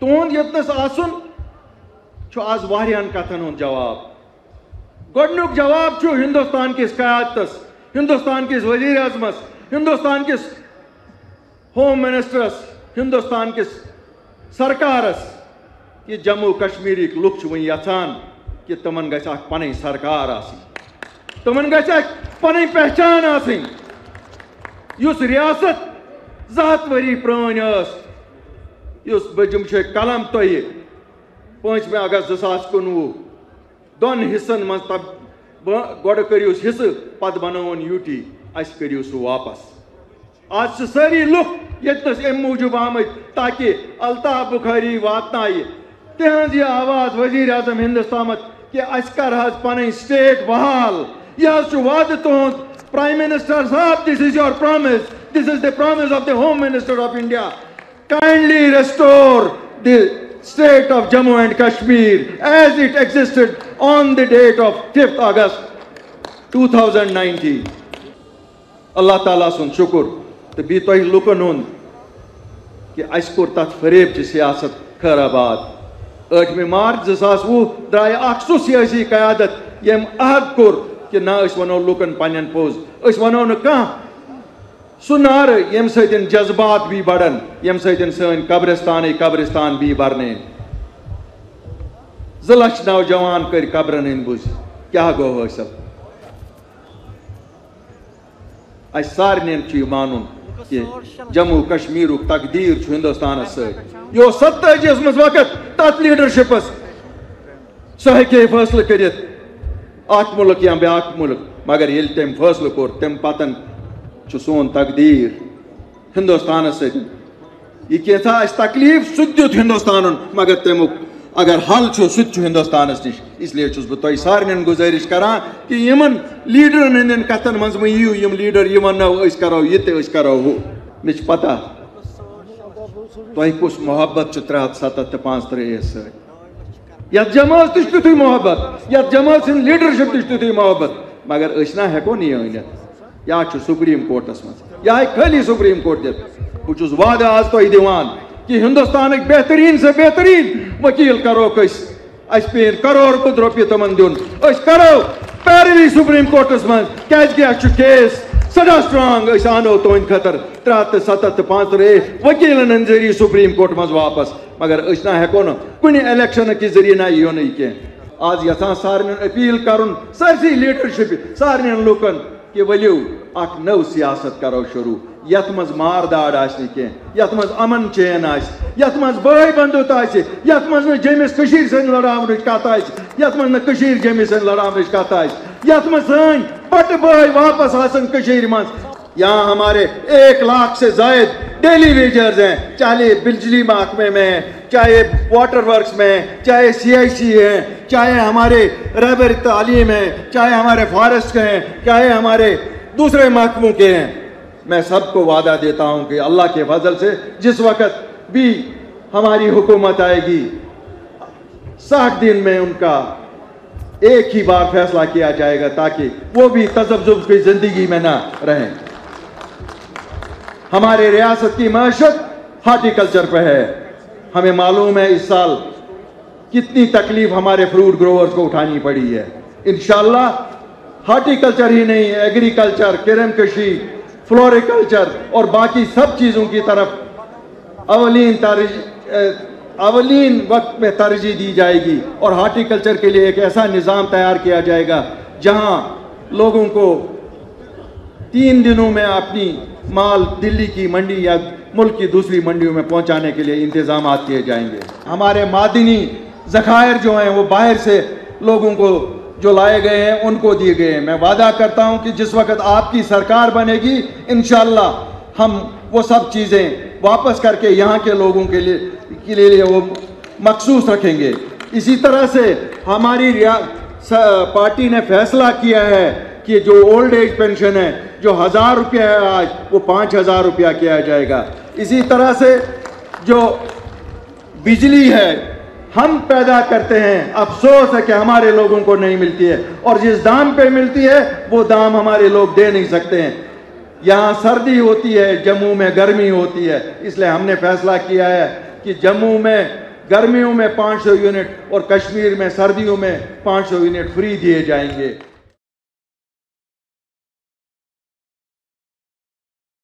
تہد یتنس آسن آز واریاہن کتن ہند جواب گۄڈنیُک جواب چھُ ہندوستان کس قیادتس ہندوستان کس وزیر اعظمس ہندوستان کس ہوم منسٹرس ہندوستان کس سرکارس کہ جموں کشمیرک لُکھ چھِ وۄنۍ یژھان کہ تمن گژھِ اکھ پنٕنۍ سرکار آسٕنۍ تمن گژھِ اکھ پنٕنۍ پہچان آسٕنۍ یُس ریاست 200 ؤری پرٛٲنۍ ٲس یُس بٔجِم چھِ قلم تۄہہِ 5 اگست 2019 دۄن حصن منٛز گۄڈٕ کٔرِوُس حصہٕ پتہٕ بنٲوُن یوٗٹی اَسہِ کٔرِو سُہ واپس آز چھِ سٲری لُکھ ییٚتنس اَمہِ موٗجوٗب آمٕتۍ تاکہِ الطاف بخاری واتنایہِ تہنٛز یہِ آواز وزیر اعظم ہندوستانس کہ اَسہِ کر حظ پنٕنۍ سٹیٹ بحال یہِ حظ چھُ وعدٕ تُہُنٛد پرٛایم مِنسٹر صاحب this is your promise this is the promise of the home minister of India kindly restore the state of Jammu and Kashmir as it existed on the date of 5th August 2019 Allah Ta'ala sun شکر تو be تۄہہِ لُکن ہُنٛد کہ اَسہِ کوٚر تتھ فریب چہِ سیاست خٲر آباد 8 مارچ 2020 درٛایہِ اکھ سُہ سیٲسی قیادت ییٚمۍ عہد کوٚر کہ نہ أسۍ وَنو لُکن پننٮ۪ن پوٚز أسۍ وَنو نہٕ کانٛہہ سُہ نعرٕ ییٚمہِ سۭتۍ جذبات بھی بڑن ییٚمہِ سۭتۍ سٲنۍ قبرستان بھی برنے 2 لچھ نوجوان کٔرۍ قبرن ہٕنٛدۍ بُزۍ کیٛاہ گوٚو حٲصِل اَسہِ سارنٕے چھُ یہِ مانُن کہ جموں کشمیرُک تقدیٖر چھُ ہندوستانس سۭتۍ یہِ اوس 87 منٛز وقت تتھ لیڈرشپس سُہ ہیٚکہِ ہے فٲصلہٕ کٔرِتھ اکھ مُلک یا بیٛاکھ مُلک مگر ییٚلہِ تٔمۍ فٲصلہٕ کوٚر تمہِ پتن چھُ سون تقدیٖر ہندوستانس سۭتۍ یہِ کینٛژھا اَسہِ تکلیٖف سُہ تہِ دیُت ہندوستانن مگر تمیُک اگر حل چھُ سُہ تہِ چھُ ہندوستانس نِش اس لیے چھُس بہٕ تۄہہِ سارنٕے گُزٲرِش کران کہ یِمن لیٖڈرن ہٕنٛدٮ۪ن کتھن منٛز مہ یِیِو یِم لیٖڈر یہِ وننو أسۍ کرو یہِ تہِ أسۍ کرو ہُہ مےٚ چھِ پتہ تۄہہِ کُس محبت چھُ 337 تہٕ 35 سۭتۍ یتھ جمٲژ تہِ چھُ تیُتھُے محبت یتھ جمٲژ ہٕنٛز لیٖڈرشپ تہِ چھُ تیُتھُے محبت مگر أسۍ نا ہٮ۪کو نہٕ یہِ أنِتھ یا چھُ سپریٖم کورٹس منٛز یا ہیٚکہِ خٲلی سپریٖم کورٹ دِتھ بہٕ چھُس وعدٕ آز تۄہہِ دِوان کہ ہندوستانٕکۍ بہتریٖن سے بہتریٖن ؤکیٖل کروکھ أسۍ اَسہِ پیٚیَن کرور بُد رۄپیہِ تِمن دیُن أسۍ کرو پیروی سپریٖم کورٹس منٛز کیازِ اَسہِ چھُ کیس سٮ۪ٹھاہ سٹرانگ أسۍ اَنو تُہنٛدِ خٲطرٕ 337 تہٕ 35 ؤکیٖلن ہٕنٛدِ ذٔریعہٕ سپریٖم کورٹ منٛز واپس مگر أسۍ نا ہٮ۪کو نہٕ کُنہِ الیکشن کہِ ذٔریعہٕ نا یِیو نہٕ یہِ کینٛہہ آز یژھان سارنٕے اپیل کرُن سٲرسٕے لیڈرشپ سارنٕے لُکن کہ ؤلِو اکھ نٔو سیاست کرو شروٗع یتھ منٛز مار داڑ آسہِ نہٕ کینٛہہ یتھ منٛز امن چین آسہِ یتھ منٛز بٲے بندُت آسہِ یتھ منٛز نہٕ جیٚمِس کٔشیٖرِ سۭتۍ لڑاونٕچ کتھ آسہِ یتھ منٛز نہٕ کٔشیٖر جیٚمِس سۭتۍ لڑاونٕچ کتھ آسہِ یتھ منٛز سٲنۍ پٹہٕ بٲے واپس آسن کٔشیٖرِ منٛز یہاں ہمارے 1 لاکھ سے زائد ڈیلی ویجرز ہیں چاہے بجلی محکمے میں چاہے واٹر ورکس میں چاہے CIC ہیں چاہے ہمارے رہبر تعلیم ہیں چاہے ہمارے فارسٹ کے ہیں چاہے ہمارے دوسرے محکموں کے ہیں میں سب کو وعدہ دیتا ہوں کہ اللہ کے فضل سے جس وقت بھی ہماری حکومت آئے گی 60 دن میں ان کا ایک ہی بار فیصلہ کیا جائے گا تاکہ وہ بھی تذبذب کی زندگی میں نہ رہیں ہمارے ریاست کی معیشت ہارٹی کلچر پہ ہے ہمیں معلوم ہے اس سال کتنی تکلیف ہمارے فروٹ گروورز کو اٹھانی پڑی ہے انشاءاللہ ہارٹی کلچر ہی نہیں ایگریکلچر کرم کشی فلوریکلچر اور باقی سب چیزوں کی طرف اولین وقت میں ترجیح دی جائے گی اور ہارٹی کلچر کے لیے ایک ایسا نظام تیار کیا جائے گا جہاں لوگوں کو 3 دنوں میں اپنی مال دلی کی منڈی یا ملک کی دوسری منڈیوں میں پہنچانے کے لیے انتظامات کیے جائیں گے ہمارے معدنی ذخائر جو ہیں وہ باہر سے لوگوں کو جو لائے گئے ہیں ان کو دیے گئے ہیں میں وعدہ کرتا ہوں کہ جس وقت آپ کی سرکار بنے گی انشاءاللہ ہم وہ سب چیزیں واپس کر کے یہاں کے لوگوں کے لیے وہ مخصوص رکھیں گے اسی طرح سے ہماری پارٹی نے فیصلہ کیا ہے کہ جو اولڈ ایج پینشن ہے جو 1000 روپیہ ہے آج وہ 5000 روپیہ کیا جائے گا اسی طرح سے جو بجلی ہے ہم پیدا کرتے ہیں افسوس ہے کہ ہمارے لوگوں کو نہیں ملتی ہے اور جس دام پہ ملتی ہے وہ دام ہمارے لوگ دے نہیں سکتے ہیں یہاں سردی ہوتی ہے جموں میں گرمی ہوتی ہے اس لیے ہم نے فیصلہ کیا ہے کہ جموں میں گرمیوں میں 500 یونٹ اور کشمیر میں سردیوں میں 500 یونٹ فری دیے جائیں گے.